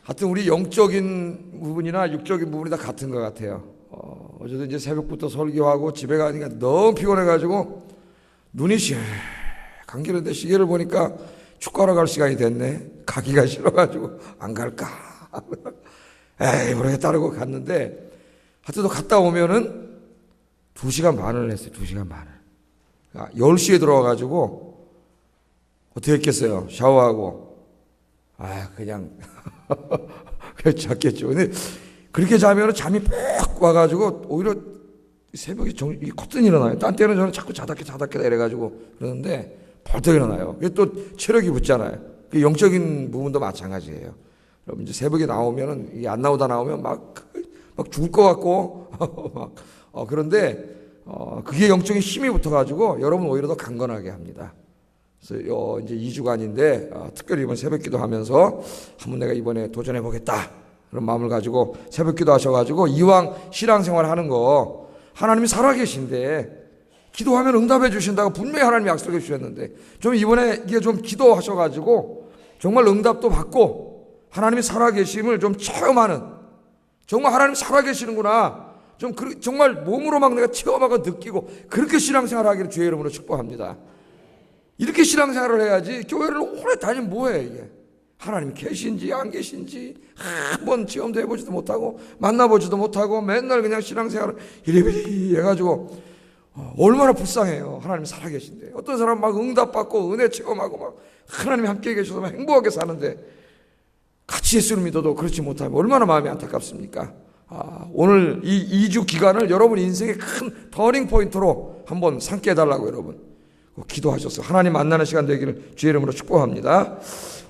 하여튼 우리 영적인 부분이나 육적인 부분이 다 같은 것 같아요. 어제도 이제 새벽부터 설교하고 집에 가니까 너무 피곤해가지고 눈이 시간 기는데 시계를 보니까 축구하러 갈 시간이 됐네. 가기가 싫어가지고 안 갈까. 에이 모르겠다 그러고 갔는데 하여튼 또 갔다 오면은 2시간 반을 했어요. 2시간 반을. 10시에 들어와가지고 어떻게 했겠어요. 샤워하고 그냥 잤겠죠. 근데 그렇게 자면 잠이 푹 와가지고 오히려 새벽에 커튼 일어나요. 딴 때는 저는 자꾸 자답게 이래가지고 그러는데 벌떡 일어나요. 그게 또 체력이 붙잖아요. 영적인 부분도 마찬가지예요. 여러분 이제 새벽에 나오면은 이게 안 나오다 나오면 막 죽을 것 같고 그런데 그게 영적인 힘이 붙어가지고 여러분 오히려 더 강건하게 합니다. 그래서 이제 2주간인데 특별히 이번 새벽기도 하면서 한번 내가 이번에 도전해 보겠다 그런 마음을 가지고 새벽기도 하셔가지고 이왕 신앙생활 하는 거 하나님이 살아계신데 기도하면 응답해 주신다고 분명히 하나님이 약속해 주셨는데 좀 이번에 이게 좀 기도하셔가지고 정말 응답도 받고 하나님이 살아계심을 좀 체험하는, 정말 하나님 살아계시는구나 좀 정말 몸으로 막 내가 체험하고 느끼고 그렇게 신앙생활 하기를 주의 이름으로 축복합니다. 이렇게 신앙생활을 해야지 교회를 오래 다니면 뭐해 이게. 하나님이 계신지 안 계신지 한번 체험도 해보지도 못하고 만나보지도 못하고 맨날 그냥 신앙생활을 이리저리 해가지고 얼마나 불쌍해요. 하나님 살아계신데 어떤 사람 막 응답받고 은혜 체험하고 막 하나님이 함께 계셔서 막 행복하게 사는데 같이 예수를 믿어도 그렇지 못하면 얼마나 마음이 안타깝습니까? 오늘 이 2주 기간을 여러분 인생의 큰 터닝 포인트로 한번 삼게 해달라고 여러분 기도하셔서 하나님 만나는 시간 되기를 주의 이름으로 축복합니다.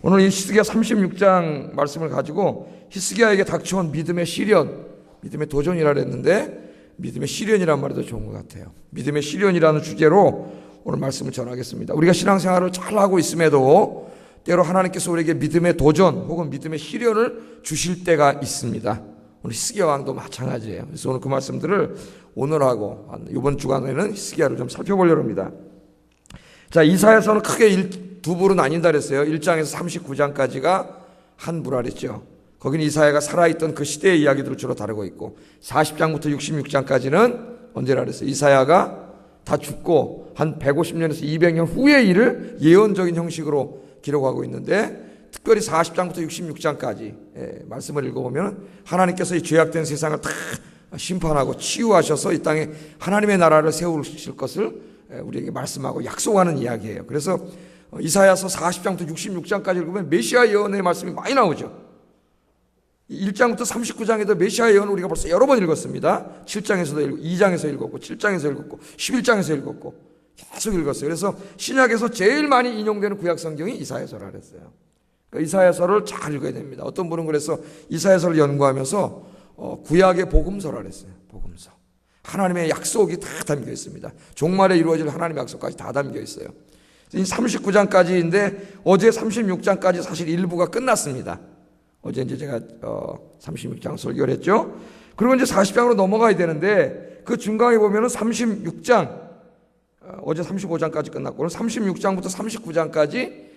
오늘 이 히스기야 36장 말씀을 가지고 히스기야에게 닥쳐온 믿음의 시련, 믿음의 도전이라 그랬는데 믿음의 시련이라는 말이 더 좋은 것 같아요. 믿음의 시련이라는 주제로 오늘 말씀을 전하겠습니다. 우리가 신앙생활을 잘하고 있음에도 때로 하나님께서 우리에게 믿음의 도전 혹은 믿음의 시련을 주실 때가 있습니다. 오늘 히스기야 왕도 마찬가지예요. 그래서 오늘 그 말씀들을 오늘하고 이번 주간에는 히스기야를 좀 살펴보려고 합니다. 자, 이사야서는 크게 두 부로 나뉜다 그랬어요. 1장에서 39장까지가 한 부라 그랬죠. 거기는 이사야가 살아있던 그 시대의 이야기들을 주로 다루고 있고 40장부터 66장까지는 언제라 그랬어요. 이사야가 다 죽고 한 150년에서 200년 후의 일을 예언적인 형식으로 기록하고 있는데 특별히 40장부터 66장까지 말씀을 읽어보면 하나님께서 이 죄악된 세상을 다 심판하고 치유하셔서 이 땅에 하나님의 나라를 세우실 것을 우리에게 말씀하고 약속하는 이야기예요. 그래서 이사야서 40장부터 66장까지 읽으면 메시아 예언의 말씀이 많이 나오죠. 1장부터 39장에도 메시아 예언을 우리가 벌써 여러 번 읽었습니다. 7장에서도 읽고 2장에서 읽었고 7장에서 읽었고 11장에서 읽었고 계속 읽었어요. 그래서 신약에서 제일 많이 인용되는 구약 성경이 이사야서라 그랬어요. 그러니까 이사야서를 잘 읽어야 됩니다. 어떤 분은 그래서 이사야서를 연구하면서 구약의 복음서라 그랬어요. 복음서. 하나님의 약속이 다 담겨 있습니다. 종말에 이루어질 하나님의 약속까지 다 담겨 있어요. 39장까지인데 어제 36장까지 사실 일부가 끝났습니다. 어제 이제 제가 36장 설교를 했죠. 그리고 이제 40장으로 넘어가야 되는데 그 중간에 보면은 36장 어제 35장까지 끝났고 오늘 36장부터 39장까지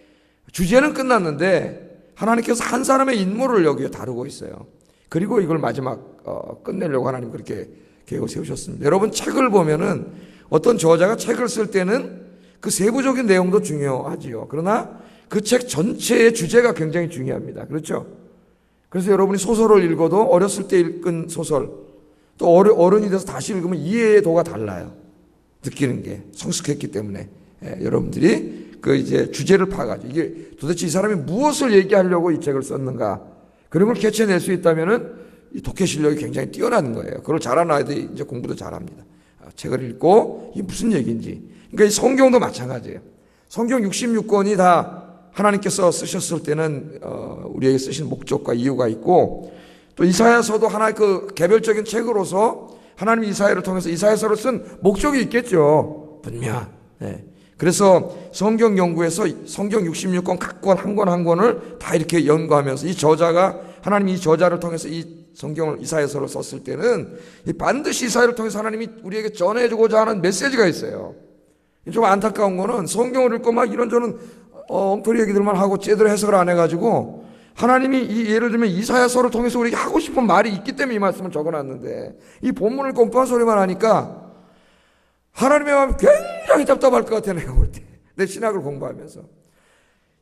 주제는 끝났는데 하나님께서 한 사람의 인물을 여기에 다루고 있어요. 그리고 이걸 마지막 끝내려고 하나님 그렇게 계획을 세우셨습니다. 여러분 책을 보면은 어떤 저자가 책을 쓸 때는 그 세부적인 내용도 중요하지요. 그러나 그 책 전체의 주제가 굉장히 중요합니다. 그렇죠? 그래서 여러분이 소설을 읽어도 어렸을 때 읽은 소설 또 어른이 돼서 다시 읽으면 이해의 도가 달라요. 느끼는 게 성숙했기 때문에 여러분들이 그 이제 주제를 파가지고 이게 도대체 이 사람이 무엇을 얘기하려고 이 책을 썼는가 그런 걸 캐쳐낼 수 있다면은 이 독해 실력이 굉장히 뛰어난 거예요. 그걸 잘하는 아이들이 이제 공부도 잘합니다. 책을 읽고 이게 무슨 얘기인지. 그러니까 이 성경도 마찬가지예요. 성경 66권이 다 하나님께서 쓰셨을 때는 우리에게 쓰신 목적과 이유가 있고 또 이사야서도 하나의 그 개별적인 책으로서 하나님이 이사야를 통해서 이사야서를 쓴 목적이 있겠죠. 분명. 그래서 성경 연구에서 성경 66권 각 권 한 권 한 권을 다 이렇게 연구하면서 이 저자가 하나님이 이 저자를 통해서 이 성경을 이사야서를 썼을 때는 반드시 이사야를 통해서 하나님이 우리에게 전해주고자 하는 메시지가 있어요. 좀 안타까운 거는 성경을 읽고 막 이런저런 엉터리 얘기들만 하고 제대로 해석을 안 해가지고 하나님이 예를 들면 이사야서를 통해서 우리에게 하고 싶은 말이 있기 때문에 이 말씀을 적어놨는데 이 본문을 엉뚱한 소리만 하니까 하나님의 마음이 굉장히 답답할 것 같아. 내가 볼 때 내 신학을 공부하면서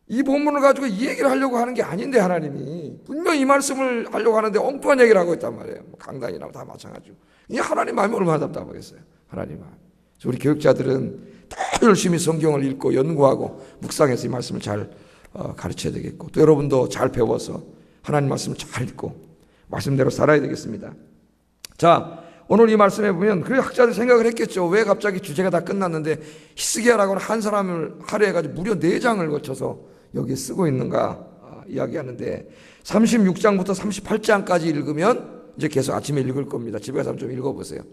이 본문을 가지고 이 얘기를 하려고 하는 게 아닌데 하나님이 분명히 이 말씀을 하려고 하는데 엉뚱한 얘기를 하고 있단 말이에요. 뭐 강단이나 다 마찬가지고. 이 하나님 마음이 얼마나 답답하겠어요. 하나님 마음. 그래서 우리 교육자들은 다 열심히 성경을 읽고 연구하고 묵상해서 이 말씀을 잘 가르쳐야 되겠고 또 여러분도 잘 배워서 하나님 말씀을 잘 읽고 말씀대로 살아야 되겠습니다. 자, 오늘 이 말씀에 보면 그 학자들 생각을 했겠죠. 왜 갑자기 주제가 다 끝났는데 히스기야라고 하는 한 사람을 할애해가지고 무려 4장을 거쳐서 여기에 쓰고 있는가 이야기하는데 36장부터 38장까지 읽으면 이제 계속 아침에 읽을 겁니다. 집에 가서 좀 읽어보세요.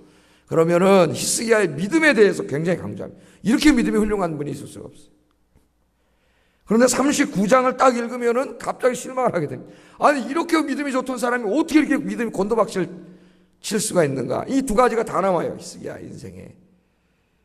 그러면은 히스기야의 믿음에 대해서 굉장히 강조합니다. 이렇게 믿음이 훌륭한 분이 있을 수가 없어요. 그런데 39장을 딱 읽으면은 갑자기 실망을 하게 됩니다. 아니 이렇게 믿음이 좋던 사람이 어떻게 이렇게 믿음이 곤도박질 칠 수가 있는가? 이 두 가지가 다 나와요. 히스기야 인생에.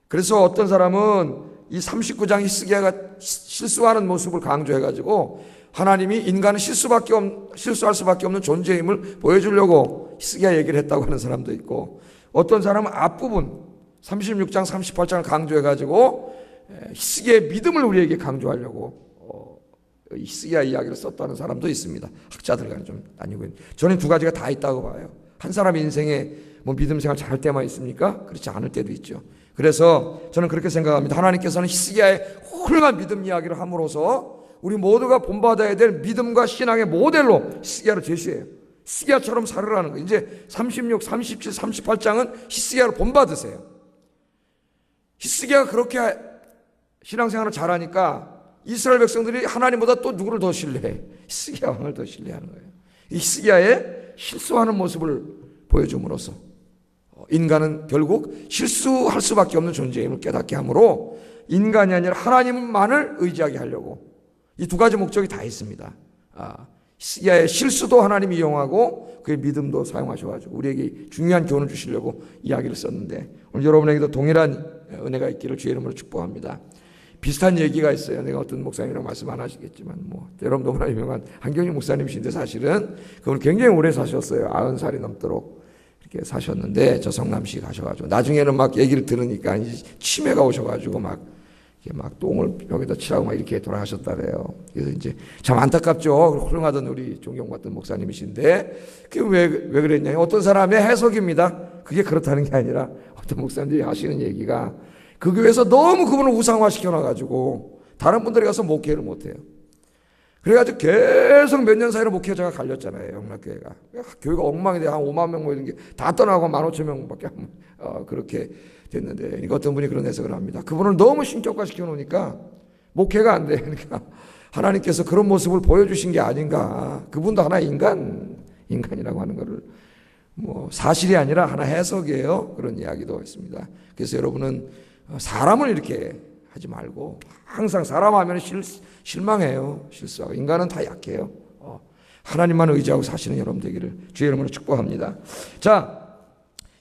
그래서 어떤 사람은 이 39장 히스기야가 실수하는 모습을 강조해가지고 하나님이 인간은 실수할 수밖에 없는 존재임을 보여주려고 히스기야 얘기를 했다고 하는 사람도 있고 어떤 사람은 앞부분 36장 38장을 강조해가지고 히스기야의 믿음을 우리에게 강조하려고 히스기야 이야기를 썼다는 사람도 있습니다. 학자들과는 좀 나뉘고 있는데 저는 두 가지가 다 있다고 봐요. 한 사람 인생에 뭐 믿음 생활 잘할 때만 있습니까? 그렇지 않을 때도 있죠. 그래서 저는 그렇게 생각합니다. 하나님께서는 히스기야의 훌륭한 믿음 이야기를 함으로써 우리 모두가 본받아야 될 믿음과 신앙의 모델로 히스기야를 제시해요. 히스기야처럼 살으라는 거예요. 이제 36, 37, 38장은 히스기야를 본받으세요. 히스기야가 그렇게 신앙생활을 잘하니까 이스라엘 백성들이 하나님보다 또 누구를 더 신뢰해? 히스기야 왕을 더 신뢰하는 거예요. 이 히스기야의 실수하는 모습을 보여줌으로써 인간은 결국 실수할 수밖에 없는 존재임을 깨닫게 하므로 인간이 아니라 하나님만을 의지하게 하려고 이 두 가지 목적이 다 있습니다. 히스기야의 실수도 하나님이 이용하고 그의 믿음도 사용하셔가지고 우리에게 중요한 교훈을 주시려고 이야기를 썼는데 오늘 여러분에게도 동일한 은혜가 있기를 주의 이름으로 축복합니다. 비슷한 얘기가 있어요. 내가 어떤 목사님이라고 말씀 안 하시겠지만 여러분 너무나 유명한 한경희 목사님이신데 사실은 그분 굉장히 오래 사셨어요. 90살이 넘도록 이렇게 사셨는데 저 성남시 가셔가지고 나중에는 막 얘기를 들으니까 이제 치매가 오셔가지고 막 똥을 벽에다 치라고 막 이렇게 돌아가셨다래요. 그래서 이제 참 안타깝죠. 훌륭하던 우리 존경받던 목사님이신데 그게 왜 그랬냐? 어떤 사람의 해석입니다. 그게 그렇다는 게 아니라 어떤 목사님들이 하시는 얘기가 그 교회에서 너무 그분을 우상화 시켜놔가지고 다른 분들이 가서 목회를 못해요. 그래가지고 계속 몇 년 사이로 목회자가 갈렸잖아요. 영락교회가. 교회가 엉망이 한 5만 명 뭐 이런 게 다 떠나고 15,000명밖에 그렇게 됐는데 이거 어떤 분이 그런 해석을 합니다. 그분을 너무 신격화 시켜놓으니까 목회가 안 돼. 그러니까 하나님께서 그런 모습을 보여주신 게 아닌가. 그분도 하나의 인간이라고 하는 거를 사실이 아니라 하나 해석이에요. 그런 이야기도 있습니다. 그래서 여러분은 사람을 이렇게 하지 말고 항상 사람 하면 실망해요. 실수하고 인간은 다 약해요. 하나님만 의지하고 사시는 여러분 되기를 주의 이름으로 축복합니다. 자,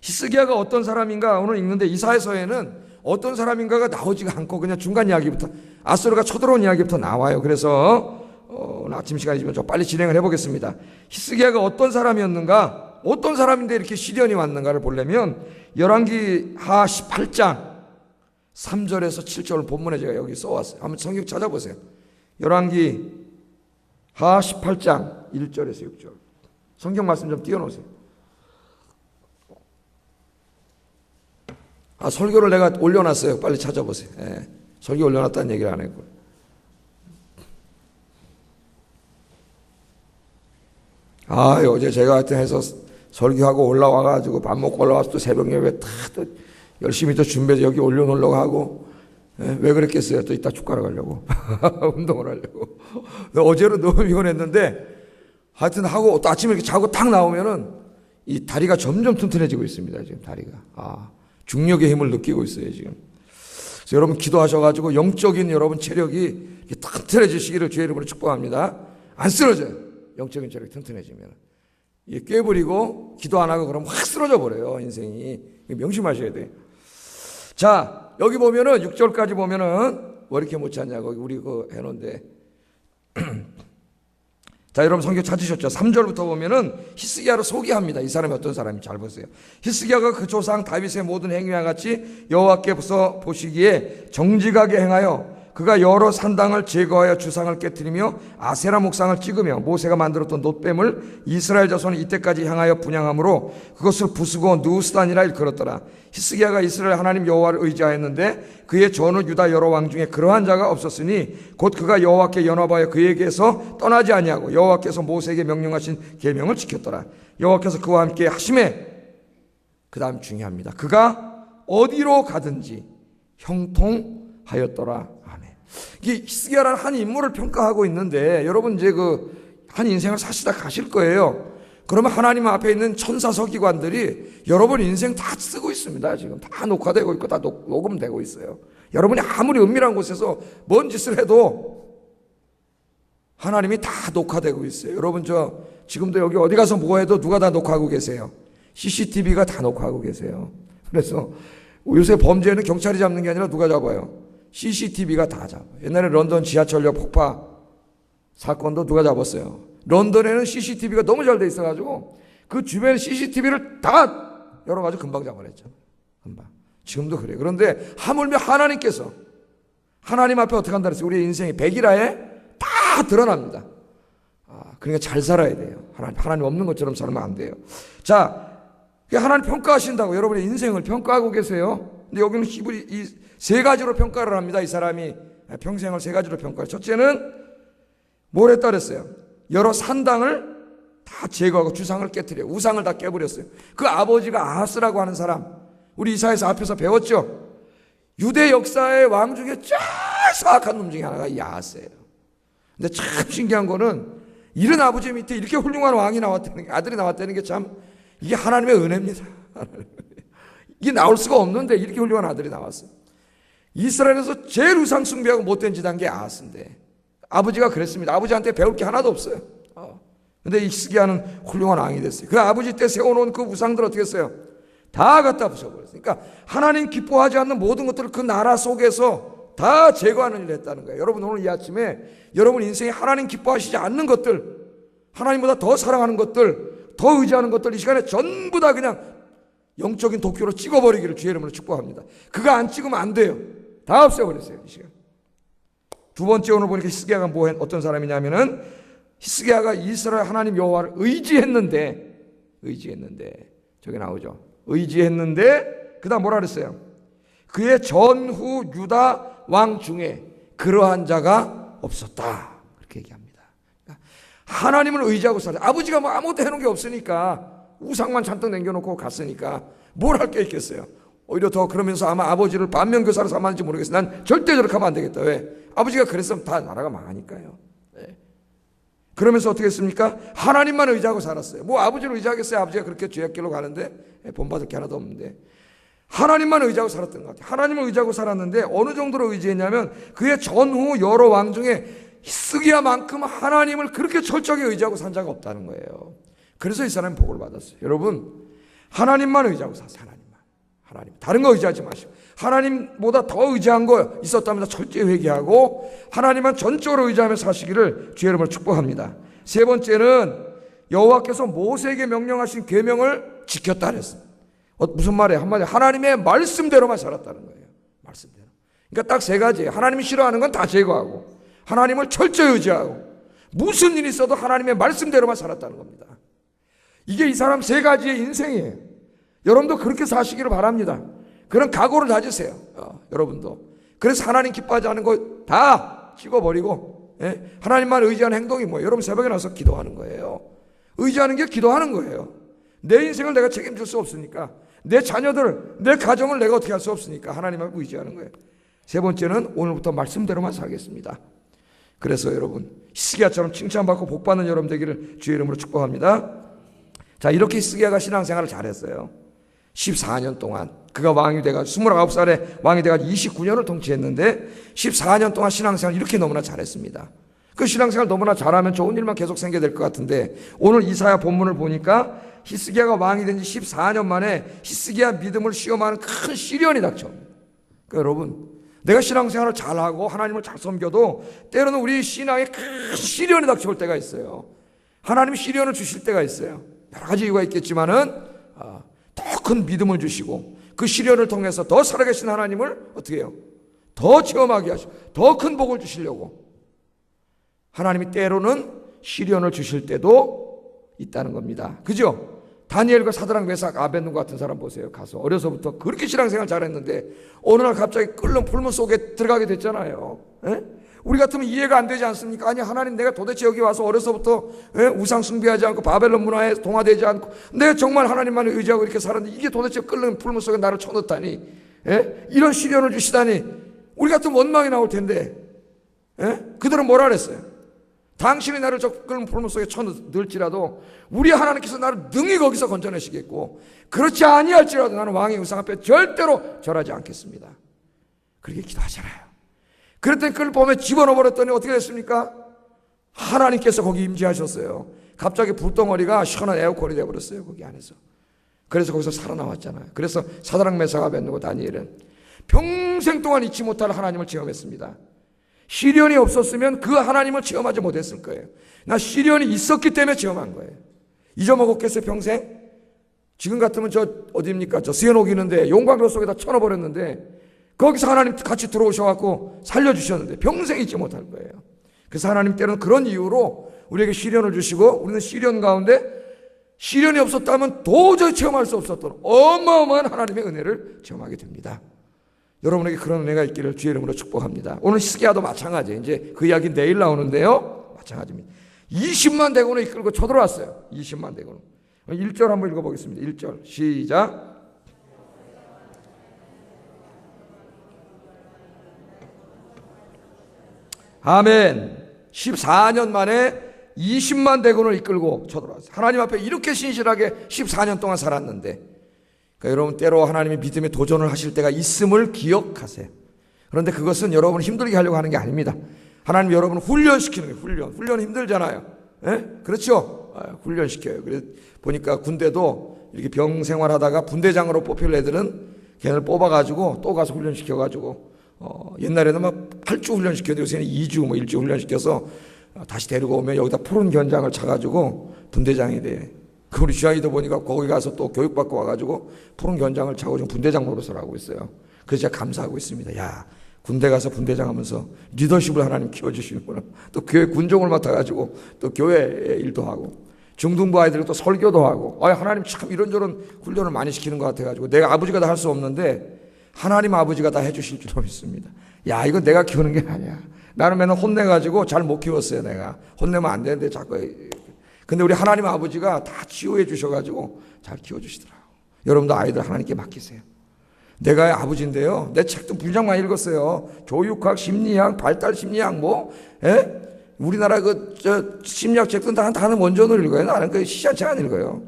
히스기야가 어떤 사람인가 오늘 읽는데 이사야서에는 어떤 사람인가가 나오지가 않고 그냥 중간 이야기부터 아수르가 쳐들어온 이야기부터 나와요. 그래서 오늘 아침 시간이지만 좀 빨리 진행을 해보겠습니다. 히스기야가 어떤 사람이었는가, 어떤 사람인데 이렇게 시련이 왔는가를 보려면 열왕기하 18장 3절에서 7절 본문에 제가 여기 써왔어요. 한번 성경 찾아보세요. 열왕기하 18장 1절에서 6절 성경 말씀 좀 띄워놓으세요. 설교를 내가 올려놨어요. 빨리 찾아보세요. 설교 올려놨다는 얘기를 안 했고요. 어제 제가 하여튼 해서 설교하고 올라와가지고 밥 먹고 올라와서 또 새벽 예배 또 열심히 또 준비해서 여기 올려놓으려고 하고 왜 그랬겠어요? 또 이따 축가로 가려고 운동을 하려고. 어제는 너무 피곤했는데 하여튼 하고 또 아침에 이렇게 자고 탁 나오면은 이 다리가 점점 튼튼해지고 있습니다. 지금 다리가 중력의 힘을 느끼고 있어요 지금. 그래서 여러분 기도하셔가지고 영적인 여러분 체력이 이렇게 튼튼해지시기를 주의 이름으로 축복합니다. 안 쓰러져요. 영적인 체력이 튼튼해지면 이게 꿰부리고 기도 안 하고 그러면 확 쓰러져 버려요 인생이. 명심하셔야 돼요. 자, 여기 보면은 6절까지 보면은 왜 이렇게 못 찾냐고 우리 그 해놓은데. 자, 여러분 성경 찾으셨죠? 3절부터 보면은 히스기야를 소개합니다. 이 사람이 어떤 사람인지 잘 보세요. 히스기야가 그 조상 다윗의 모든 행위와 같이 여호와께서 보시기에 정직하게 행하여 그가 여러 산당을 제거하여 주상을 깨뜨리며 아세라 목상을 찍으며 모세가 만들었던 놋뱀을 이스라엘 자손이 이때까지 향하여 분향함으로 그것을 부수고 누스단이라 일컬었더라. 히스기야가 이스라엘 하나님 여호와를 의지하였는데 그의 전후 유다 여러 왕 중에 그러한 자가 없었으니 곧 그가 여호와께 연합하여 그에게서 떠나지 아니하고 여호와께서 모세에게 명령하신 계명을 지켰더라. 여호와께서 그와 함께 하심에, 그 다음 중요합니다. 그가 어디로 가든지 형통하였더라. 이게 히스기야라는 한 인물을 평가하고 있는데, 여러분 이제 그 한 인생을 사시다 가실 거예요. 그러면 하나님 앞에 있는 천사 서기관들이 여러분 인생 다 쓰고 있습니다. 지금 다 녹화되고 있고 다 녹음되고 있어요. 여러분이 아무리 은밀한 곳에서 뭔 짓을 해도 하나님이 다 녹화되고 있어요. 여러분 저 지금도 여기 어디 가서 뭐 해도 누가 다 녹화하고 계세요. CCTV가 다 녹화하고 계세요. 그래서 요새 범죄는 경찰이 잡는 게 아니라 누가 잡아요? CCTV가 다 잡아요. 옛날에 런던 지하철역 폭파 사건도 누가 잡았어요? 런던에는 CCTV가 너무 잘 돼 있어가지고 그 주변 CCTV를 다 열어가지고 금방 잡아냈죠. 금방. 지금도 그래요. 그런데 하물며 하나님께서 하나님 앞에 어떻게 한다 그랬어요? 우리의 인생이 백일하에 다 드러납니다. 그러니까 잘 살아야 돼요. 하나님 없는 것처럼 살면 안 돼요. 자, 하나님 평가하신다고 여러분의 인생을 평가하고 계세요. 근데 여기는 히브리 이 세 가지로 평가를 합니다. 이 사람이 평생을 세 가지로 평가해요. 첫째는 뭘 했다 그랬어요? 여러 산당을 다 제거하고 주상을 깨뜨려요. 우상을 다 깨버렸어요. 그 아버지가 아하스라고 하는 사람, 우리 이사야서 앞에서 배웠죠. 유대 역사의 왕 중에 제일 사악한 놈 중에 하나가 이 아하스예요. 근데 참 신기한 거는 이런 아버지 밑에 이렇게 훌륭한 왕이 나왔다는 게, 아들이 나왔다는 게 참 이게 하나님의 은혜입니다. 이게 나올 수가 없는데 이렇게 훌륭한 아들이 나왔어요. 이스라엘에서 제일 우상 숭배하고 못된 짓 한 게 아하스인데 아버지가 그랬습니다. 아버지한테 배울 게 하나도 없어요. 근데 히스기야는 훌륭한 왕이 됐어요. 그 아버지 때 세워놓은 그 우상들 어떻게 했어요? 다 갖다 부숴버렸어요. 그러니까 하나님 기뻐하지 않는 모든 것들을 그 나라 속에서 다 제거하는 일을 했다는 거예요. 여러분 오늘 이 아침에 여러분 인생에 하나님 기뻐하시지 않는 것들, 하나님보다 더 사랑하는 것들, 더 의지하는 것들 이 시간에 전부 다 그냥 영적인 도끼로 찍어버리기를 주의 이름으로 축복합니다. 그거 안 찍으면 안 돼요. 다 없애버렸어요. 이 시간. 두 번째 오늘 보니까 히스기야가 어떤 사람이냐면은 히스기야가 이스라엘 하나님 여호와를 의지했는데 저기 나오죠. 의지했는데 그 다음 뭐라 그랬어요? 그의 전후 유다 왕 중에 그러한 자가 없었다. 그렇게 얘기합니다. 그러니까 하나님을 의지하고 살아요. 아버지가 뭐 아무것도 해놓은 게 없으니까 우상만 잔뜩 남겨놓고 갔으니까 뭘 할 게 있겠어요. 오히려 더 그러면서 아마 아버지를 반면교사로 삼았는지 모르겠어요. 난 절대 저렇게 하면 안 되겠다. 왜? 아버지가 그랬으면 다 나라가 망하니까요. 네. 그러면서 어떻게 했습니까? 하나님만 의지하고 살았어요. 뭐 아버지를 의지하겠어요? 아버지가 그렇게 죄악 길로 가는데 본받을 게 하나도 없는데 하나님만 의지하고 살았던 것 같아요. 하나님을 의지하고 살았는데 어느 정도로 의지했냐면 그의 전후 여러 왕 중에 히스기야만큼 하나님을 그렇게 철저하게 의지하고 산 자가 없다는 거예요. 그래서 이 사람이 복을 받았어요. 여러분 하나님만 의지하고 사세요. 하나님. 다른 거 의지하지 마시고 하나님보다 더 의지한 거 있었다면 철저히 회개하고 하나님만 전적으로 의지하며 사시기를 주의 이름으로 축복합니다. 세 번째는 여호와께서 모세에게 명령하신 계명을 지켰다 그랬어요. 무슨 말이에요? 한마디로 하나님의 말씀대로만 살았다는 거예요. 말씀대로. 그러니까 딱 세 가지예요. 하나님이 싫어하는 건 다 제거하고 하나님을 철저히 의지하고 무슨 일이 있어도 하나님의 말씀대로만 살았다는 겁니다. 이게 이 사람 세 가지의 인생이에요. 여러분도 그렇게 사시기를 바랍니다. 그런 각오를 다지세요. 여러분도. 그래서 하나님 기뻐하지 않는 거 다 찍어버리고 하나님만 의지하는 행동이 뭐예요? 여러분 새벽에 나서 기도하는 거예요. 의지하는 게 기도하는 거예요. 내 인생을 내가 책임질 수 없으니까 내 자녀들, 내 가정을 내가 어떻게 할 수 없으니까 하나님을 의지하는 거예요. 세 번째는 오늘부터 말씀대로만 살겠습니다. 그래서 여러분 히스기야처럼 칭찬받고 복받는 여러분 되기를 주의 이름으로 축복합니다. 자, 이렇게 히스기야가 신앙생활을 잘했어요. 14년 동안 그가 왕이 돼가지고 29살에 왕이 돼가지고 29년을 통치했는데 14년 동안 신앙생활 이렇게 너무나 잘했습니다. 그 신앙생활 너무나 잘하면 좋은 일만 계속 생겨야 될 것 같은데 오늘 이사야 본문을 보니까 히스기야가 왕이 된 지 14년 만에 히스기야 믿음을 시험하는 큰 시련이 닥쳐옵니다. 그러니까 여러분 내가 신앙생활을 잘하고 하나님을 잘 섬겨도 때로는 우리 신앙에 큰 시련이 닥쳐올 때가 있어요. 하나님이 시련을 주실 때가 있어요. 여러 가지 이유가 있겠지만은 더 큰 믿음을 주시고 그 시련을 통해서 더 살아계신 하나님을 어떻게 해요? 더 체험하게 하시고 더 큰 복을 주시려고 하나님이 때로는 시련을 주실 때도 있다는 겁니다. 그죠? 다니엘과 사드락 메삭 아벳느고 같은 사람 보세요. 가서 어려서부터 그렇게 신앙생활 잘했는데 어느 날 갑자기 끓는 풀물 속에 들어가게 됐잖아요. 에? 우리 같으면 이해가 안 되지 않습니까? 아니 하나님, 내가 도대체 여기 와서 어려서부터 우상 숭배하지 않고 바벨론 문화에 동화되지 않고 내가 정말 하나님만을 의지하고 이렇게 살았는데 이게 도대체 끓는 풀물 속에 나를 쳐넣다니, 이런 시련을 주시다니 우리 같으면 원망이 나올 텐데, 그들은 뭐라 그랬어요? 당신이 나를 저 끓는 풀물 속에 쳐넣을지라도 우리 하나님께서 나를 능히 거기서 건져내시겠고 그렇지 아니할지라도 나는 왕의 우상 앞에 절대로 절하지 않겠습니다. 그렇게 기도하잖아요. 그랬더니 그걸 보면 집어넣어 버렸더니 어떻게 됐습니까? 하나님께서 거기 임재하셨어요. 갑자기 불덩어리가 시원한 에어컨이 되어버렸어요. 거기 안에서. 그래서 거기서 살아나왔잖아요. 그래서 사드락 메삭 아벳느고 다니엘은 평생 동안 잊지 못할 하나님을 체험했습니다. 시련이 없었으면 그 하나님을 체험하지 못했을 거예요. 나 시련이 있었기 때문에 체험한 거예요. 잊어먹었겠어요 평생? 지금 같으면 저 어디입니까? 저 수연옥 있는데 용광로 속에다 쳐넣어버렸는데 거기서 하나님 같이 들어오셔갖고 살려주셨는데 평생 잊지 못할 거예요. 그래서 하나님 때는 그런 이유로 우리에게 시련을 주시고 우리는 시련 가운데 시련이 없었다면 도저히 체험할 수 없었던 어마어마한 하나님의 은혜를 체험하게 됩니다. 여러분에게 그런 은혜가 있기를 주의 이름으로 축복합니다. 오늘 히스기야도 마찬가지예요. 이제 그 이야기 내일 나오는데요. 마찬가지입니다. 20만 대군을 이끌고 쳐들어왔어요. 20만 대군. 1절 한번 읽어보겠습니다. 1절 시작. 아멘. 14년 만에 20만 대군을 이끌고 쳐들어왔어요. 하나님 앞에 이렇게 신실하게 14년 동안 살았는데, 그러니까 여러분 때로 하나님의 믿음에 도전을 하실 때가 있음을 기억하세요. 그런데 그것은 여러분을 힘들게 하려고 하는 게 아닙니다. 하나님 여러분을 훈련시키는 거예요. 훈련 힘들잖아요. 그렇죠? 훈련시켜요. 그래서 보니까 군대도 이렇게 병 생활하다가 분대장으로 뽑힐 애들은 걔를 뽑아가지고 또 가서 훈련시켜가지고 옛날에는 막 8주 훈련시켰는데 요새는 2주 1주 훈련시켜서 다시 데리고 오면 여기다 푸른 견장을 차가지고 분대장이 돼. 그 우리 주아이도 보니까 거기 가서 또 교육받고 와가지고 푸른 견장을 차고 지금 분대장 노릇을 하고 있어요. 그래서 제가 감사하고 있습니다. 야, 군대 가서 분대장 하면서 리더십을 하나님 키워주시는구나. 또 교회 군종을 맡아가지고 또 교회 일도 하고 중등부 아이들은 또 설교도 하고, 하나님 참 이런저런 훈련을 많이 시키는 것 같아가지고 내가 아버지가 다 할 수 없는데 하나님 아버지가 다 해주실 줄로 믿습니다. 야, 이건 내가 키우는 게 아니야. 나는 맨날 혼내가지고 잘 못 키웠어요. 내가 혼내면 안 되는데 자꾸. 근데 우리 하나님 아버지가 다 치유해 주셔가지고 잘 키워주시더라고요. 여러분도 아이들 하나님께 맡기세요. 내가 아버지인데요, 내 책도 분량 많이 읽었어요. 교육학, 심리학, 발달 심리학 우리나라 심리학 책도 다는 원전으로 읽어요. 나는 그 시자체 안 읽어요.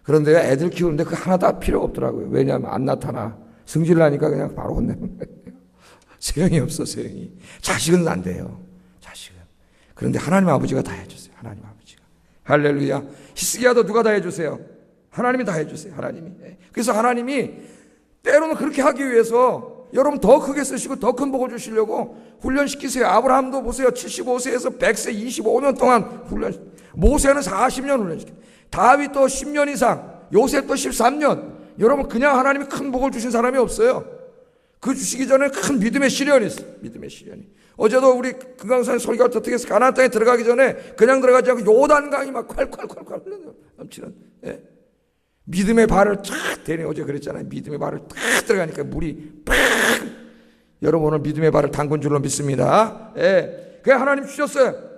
그런데 애들 키우는데 그 하나 다 필요가 없더라고요. 왜냐하면 안 나타나. 승질 나니까 그냥 바로 혼내는 거예요. 소용이 없어, 소용이. 자식은 안 돼요. 자식은. 그런데 하나님 아버지가 다 해주세요. 하나님 아버지가. 할렐루야. 히스기야도 누가 다 해주세요? 하나님이 다 해주세요. 하나님이. 그래서 하나님이 때로는 그렇게 하기 위해서 여러분 더 크게 쓰시고 더 큰 복을 주시려고 훈련시키세요. 아브라함도 보세요. 75세에서 100세 25년 동안 모세는 40년 훈련시켜요. 다윗도 10년 이상, 요셉도 13년. 여러분 그냥 하나님이 큰 복을 주신 사람이 없어요. 그 주시기 전에 큰 믿음의 시련이 있어요. 믿음의 시련이. 어제도 우리 금강산 설교할 때 어떻게 해서 가나안 땅에 들어가기 전에 그냥 들어가지 않고 요단강이 막 콸콸콸콸 넘치는 믿음의 발을 탁 대네. 어제 그랬잖아요. 믿음의 발을 탁 들어가니까 물이 팍. 여러분 오늘 믿음의 발을 담근 줄로 믿습니다. 그게 하나님 주셨어요.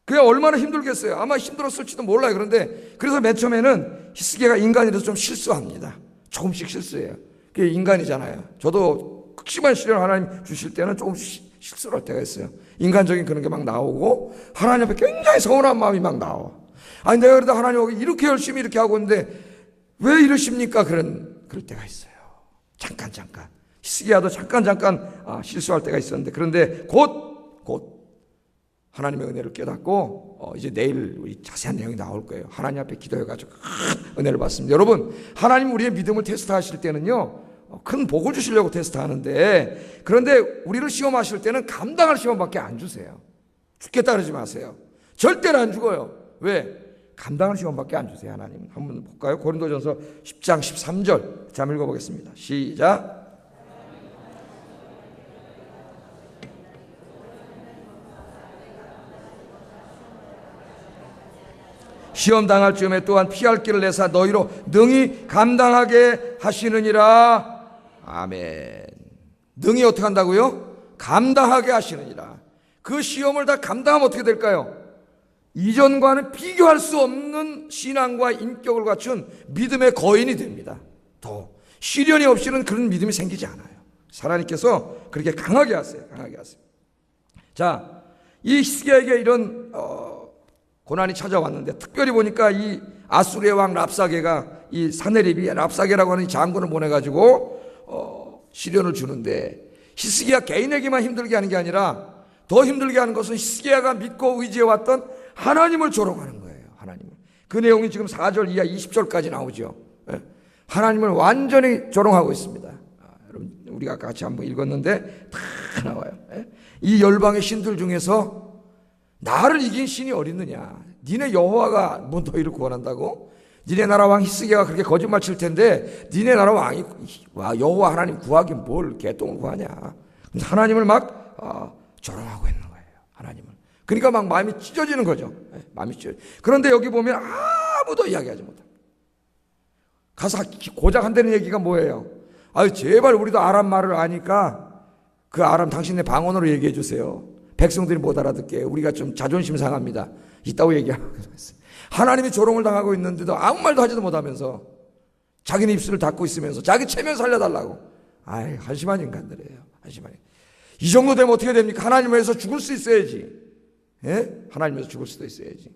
그게 얼마나 힘들겠어요. 아마 힘들었을지도 몰라요. 그런데 그래서 맨 처음에는 히스기야가 인간이라서 좀 실수합니다. 조금씩 실수해요. 그게 인간이잖아요. 저도 극심한 시련을 하나님 주실 때는 조금씩 실수를 할 때가 있어요. 인간적인 그런 게 막 나오고 하나님 앞에 굉장히 서운한 마음이 막 나와. 아니 내가 그래도 하나님 여기 이렇게 열심히 이렇게 하고 있는데 왜 이러십니까? 그럴 때가 있어요. 잠깐 히스기야도 잠깐 실수할 때가 있었는데, 그런데 곧 하나님의 은혜를 깨닫고 이제 내일 우리 자세한 내용이 나올 거예요. 하나님 앞에 기도해가지고 은혜를 받습니다. 여러분 하나님 우리의 믿음을 테스트하실 때는요 큰 복을 주시려고 테스트하는데, 그런데 우리를 시험하실 때는 감당할 시험밖에 안 주세요. 죽겠다 그러지 마세요. 절대로 안 죽어요. 왜? 감당할 시험밖에 안 주세요. 하나님. 한번 볼까요? 고린도전서 10장 13절 자 읽어보겠습니다. 시작. 시험 당할 즈음에 또한 피할 길을 내사 너희로 능히 감당하게 하시느니라. 아멘. 능히 어떻게 한다고요? 감당하게 하시느니라. 그 시험을 다 감당하면 어떻게 될까요? 이전과는 비교할 수 없는 신앙과 인격을 갖춘 믿음의 거인이 됩니다. 더 시련이 없이는 그런 믿음이 생기지 않아요. 하나님께서 그렇게 강하게 하세요. 강하게 하세요. 자, 이 히스기야에게 이런 고난이 찾아왔는데, 특별히 보니까 이 아수르의 왕 랍사게가 이 사네립이 랍사게라고 하는 장군을 보내가지고 시련을 주는데, 히스기야 개인에게만 힘들게 하는 게 아니라 더 힘들게 하는 것은 히스기야가 믿고 의지해왔던 하나님을 조롱하는 거예요. 하나님을. 그 내용이 지금 4절 이하 20절까지 나오죠. 하나님을 완전히 조롱하고 있습니다. 여러분, 우리가 같이 한번 읽었는데 다 나와요. 이 열방의 신들 중에서 나를 이긴 신이 어딨느냐? 니네 여호와가 뭐 너희를 구원한다고? 니네 나라 왕 히스기야가 그렇게 거짓말 칠 텐데 니네 나라 왕이 여호와 하나님 구하긴 뭘 개똥을 구하냐? 하나님을 막 조롱하고 있는 거예요. 하나님을. 그러니까 막 마음이 찢어지는 거죠. 마음이 찢어져. 그런데 여기 보면 아무도 이야기하지 못합니다. 가서 고작 한다는 얘기가 뭐예요? 아유, 제발 우리도 아람 말을 아니까 그 아람 당신의 방언으로 얘기해 주세요. 백성들이 못 알아듣게. 우리가 좀 자존심 상합니다. 있다고 얘기하고 있어요. 하나님이 조롱을 당하고 있는데도 아무 말도 하지도 못하면서 자기는 입술을 닫고 있으면서 자기 체면 살려달라고. 아이, 한심한 인간들이에요. 한심한. 이 정도 되면 어떻게 됩니까? 하나님 위해서 죽을 수 있어야지. 예? 하나님 위해서 죽을 수도 있어야지.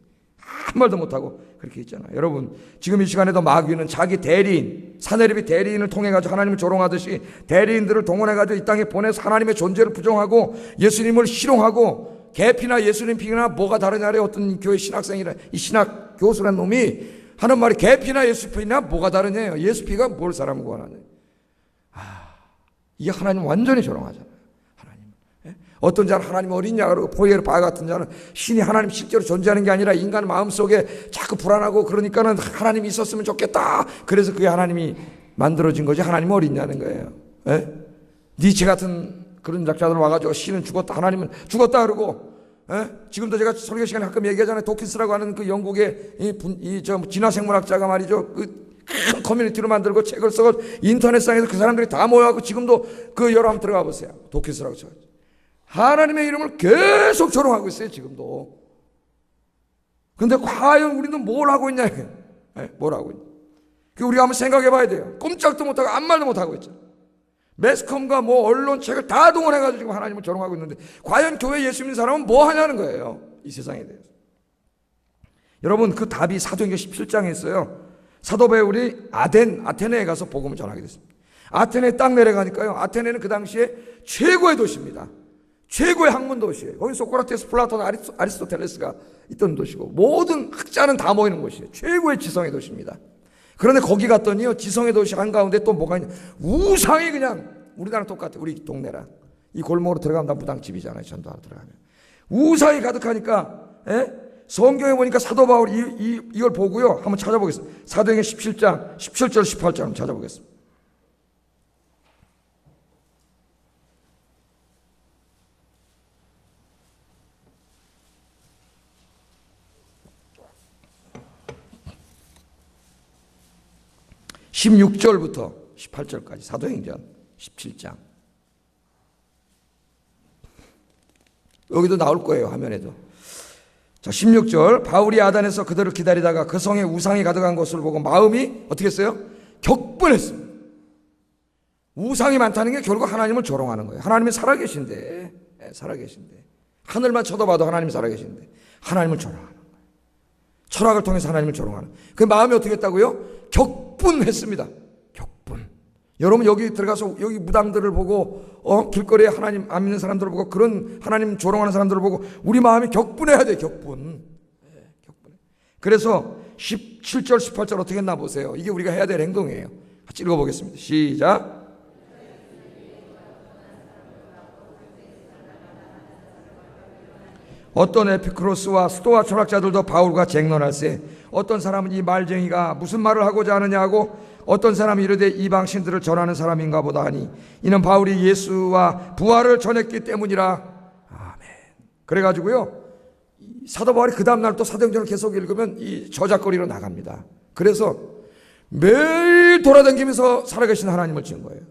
아무 말도 못하고 그렇게 있잖아요. 여러분, 지금 이 시간에도 마귀는 자기 대리인, 사네립이 대리인을 통해가지고 하나님을 조롱하듯이 대리인들을 동원해가지고 이 땅에 보내서 하나님의 존재를 부정하고 예수님을 희롱하고, 계피나 예수님 피나 뭐가 다르냐래 어떤 교회 신학생이라 이 신학 교수란 놈이 하는 말이 계피나 예수 피나 뭐가 다르냐요. 예수 피가 뭘 사람을 구원하냐. 이게 하나님 완전히 조롱하잖아요. 어떤 자는 하나님 어딨냐 그러고 포예르 바 같은 자는 신이 하나님 실제로 존재하는 게 아니라 인간 마음속에 자꾸 불안하고 그러니까는 하나님이 있었으면 좋겠다. 그래서 그게 하나님이 만들어진 거지 하나님 어딨냐는 거예요. 예? 니체 같은 그런 작자들 와가지고 신은 죽었다, 하나님은 죽었다 그러고, 예? 지금도 제가 설교 시간에 가끔 얘기하잖아요. 도킨스라고 하는 그 영국의 진화생물학자가 말이죠. 그 큰 커뮤니티로 만들고 책을 써서 인터넷상에서 그 사람들이 다 모여갖고 지금도 그 여러분 들어가 보세요. 도킨스라고 쳐. 하나님의 이름을 계속 조롱하고 있어요. 지금도. 그런데 과연 우리는 뭘 하고 있냐? 네, 뭘 하고 있냐? 우리가 한번 생각해 봐야 돼요. 꼼짝도 못하고 아무 말도 못하고 있죠. 매스컴과 뭐 언론책을 다 동원해가지고 지금 하나님을 조롱하고 있는데 과연 교회 예수 믿는 사람은 뭐 하냐는 거예요. 이 세상에 대해서. 여러분, 그 답이 사도행전 17장에 있어요. 사도 바울이 아테네에 가서 복음을 전하게 됐습니다. 아테네에 딱 내려가니까요. 아테네는 그 당시에 최고의 도시입니다. 최고의 학문 도시예요. 거기 소크라테스, 플라톤, 아리스토텔레스가 있던 도시고 모든 학자는 다 모이는 곳이에요. 최고의 지성의 도시입니다. 그런데 거기 갔더니요, 지성의 도시 한가운데 또 뭐가 있냐, 우상이 그냥 우리나라랑 똑같아요. 우리 동네랑 이 골목으로 들어가면 다 무당집이잖아요. 전도하러 들어가면 우상이 가득하니까, 성경에 보니까 사도 바울이 이걸 보고요, 한번 찾아보겠습니다. 사도행전 17장 17절 18절 한번 찾아보겠습니다. (16절부터) 18절까지 사도행전 17장. 여기도 나올 거예요, 화면에도. 자, 16절. 바울이 아단에서 그들을 기다리다가 그 성에 우상이 가득한 것을 보고 마음이 어떻게 했어요? 격분했습니다. 우상이 많다는 게 결국 하나님을 조롱하는 거예요. 하나님이 살아계신데, 살아계신데, 하늘만 쳐다봐도 하나님이 살아계신데 하나님을 조롱하는 거예요. 철학을 통해서 하나님을 조롱하는. 그 마음이 어떻게 했다고요? 격분했습니다. 격분. 여러분, 여기 들어가서 여기 무당들을 보고 길거리에 하나님 안 믿는 사람들을 보고 그런 하나님 조롱하는 사람들을 보고 우리 마음이 격분해야 돼. 격분. 격분. 그래서 17절 18절 어떻게 했나 보세요. 이게 우리가 해야 될 행동이에요. 같이 읽어보겠습니다. 시작. 어떤 에피크로스와 스토아 철학자들도 바울과 쟁론할세 어떤 사람은 이 말쟁이가 무슨 말을 하고자 하느냐고 어떤 사람이 이르되 이방신들을 전하는 사람인가 보다 하니 이는 바울이 예수와 부활을 전했기 때문이라. 아멘. 그래가지고요 사도 바울이 그 다음날 또 사도행전을 계속 읽으면 이 저작거리로 나갑니다. 그래서 매일 돌아다니면서 살아계신 하나님을 증거해요.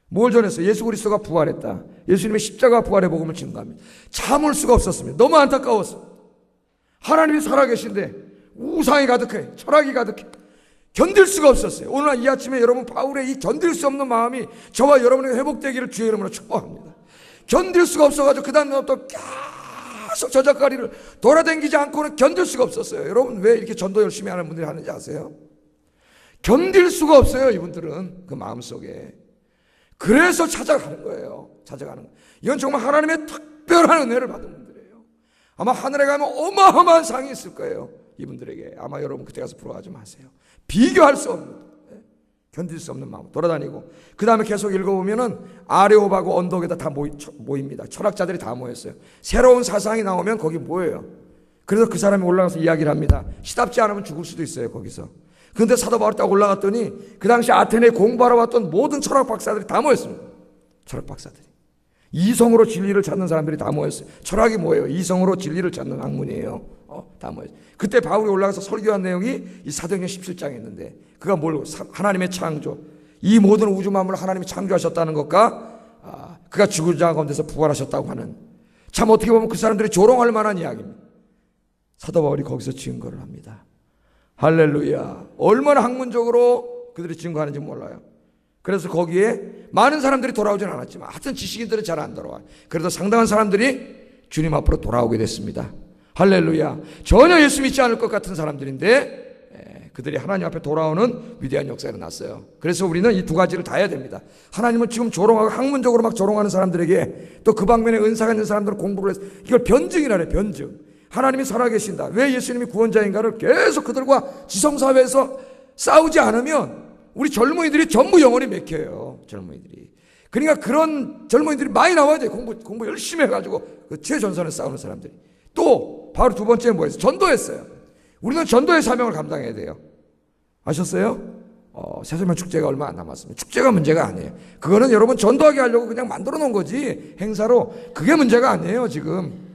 뭘 전했어요? 예수 그리스도가 부활했다. 예수님의 십자가 부활의 복음을 증거합니다. 참을 수가 없었습니다. 너무 안타까웠어. 하나님이 살아계신데 우상이 가득해, 철학이 가득해. 견딜 수가 없었어요. 오늘 이 아침에 여러분 바울의 이 견딜 수 없는 마음이 저와 여러분에게 회복되기를 주의 이름으로 축복합니다. 견딜 수가 없어가지고 그 다음부터 계속 저작거리를 돌아다니지 않고는 견딜 수가 없었어요. 여러분 왜 이렇게 전도 열심히 하는 분들이 하는지 아세요? 견딜 수가 없어요. 이분들은 그 마음속에. 그래서 찾아가는 거예요. 찾아가는 거예요. 이건 정말 하나님의 특별한 은혜를 받은 분들이에요. 아마 하늘에 가면 어마어마한 상이 있을 거예요. 이분들에게. 아마 여러분 그때 가서 부러워하지 마세요. 비교할 수 없는, 견딜 수 없는 마음 돌아다니고 그 다음에 계속 읽어보면은 아레오바고 언덕에다 다 모입니다. 철학자들이 다 모였어요. 새로운 사상이 나오면 거기 모여요. 그래서 그 사람이 올라가서 이야기를 합니다. 시답지 않으면 죽을 수도 있어요. 거기서. 그런데 사도 바울이 딱 올라갔더니 그 당시 아테네에 공부하러 왔던 모든 철학 박사들이 다 모였습니다. 철학 박사들이. 이성으로 진리를 찾는 사람들이 다 모였어요. 철학이 뭐예요? 이성으로 진리를 찾는 학문이에요. 다 모였어요. 그때 바울이 올라가서 설교한 내용이 이 사도행전 17장에 있는데 그가 뭘 하나님의 창조, 이 모든 우주 만물을 하나님이 창조하셨다는 것과 그가 죽은 자 가운데서 부활하셨다고 하는, 참 어떻게 보면 그 사람들이 조롱할 만한 이야기입니다. 사도 바울이 거기서 증거를 합니다. 할렐루야. 얼마나 학문적으로 그들이 증거하는지 몰라요. 그래서 거기에 많은 사람들이 돌아오진 않았지만 하여튼 지식인들은 잘 안 돌아와요. 그래도 상당한 사람들이 주님 앞으로 돌아오게 됐습니다. 할렐루야. 전혀 예수 믿지 않을 것 같은 사람들인데 그들이 하나님 앞에 돌아오는 위대한 역사가 일어났어요. 그래서 우리는 이 두 가지를 다 해야 됩니다. 하나님은 지금 조롱하고 학문적으로 막 조롱하는 사람들에게 또 그 방면에 은사가 있는 사람들은 공부를 해서 이걸 변증이라 해요. 변증. 하나님이 살아계신다. 왜 예수님이 구원자인가를 계속 그들과 지성사회에서 싸우지 않으면 우리 젊은이들이 전부 영혼이 맥혀요. 젊은이들이. 그러니까 그런 젊은이들이 많이 나와야 돼요. 공부 열심히 해가지고 그 최전선에 싸우는 사람들이. 또 바로 두 번째 뭐였어요? 전도했어요. 우리는 전도의 사명을 감당해야 돼요. 아셨어요? 새소면 축제가 얼마 안 남았습니다. 축제가 문제가 아니에요. 그거는 여러분 전도하게 하려고 그냥 만들어 놓은 거지 행사로. 그게 문제가 아니에요. 지금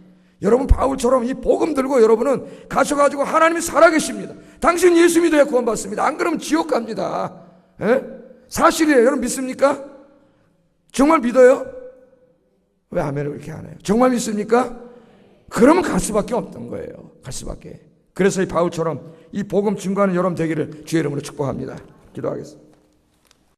여러분 바울처럼 이 복음 들고 여러분은 가셔가지고 하나님이 살아계십니다. 당신 예수 믿어야 구원받습니다. 안 그러면 지옥 갑니다. 에? 사실이에요. 여러분 믿습니까? 정말 믿어요? 왜 아멘을 그렇게 안 해요? 정말 믿습니까? 그러면 갈 수밖에 없던 거예요. 갈 수밖에. 그래서 이 바울처럼 이 복음 증거하는 여러분 되기를 주의 이름으로 축복합니다. 기도하겠습니다.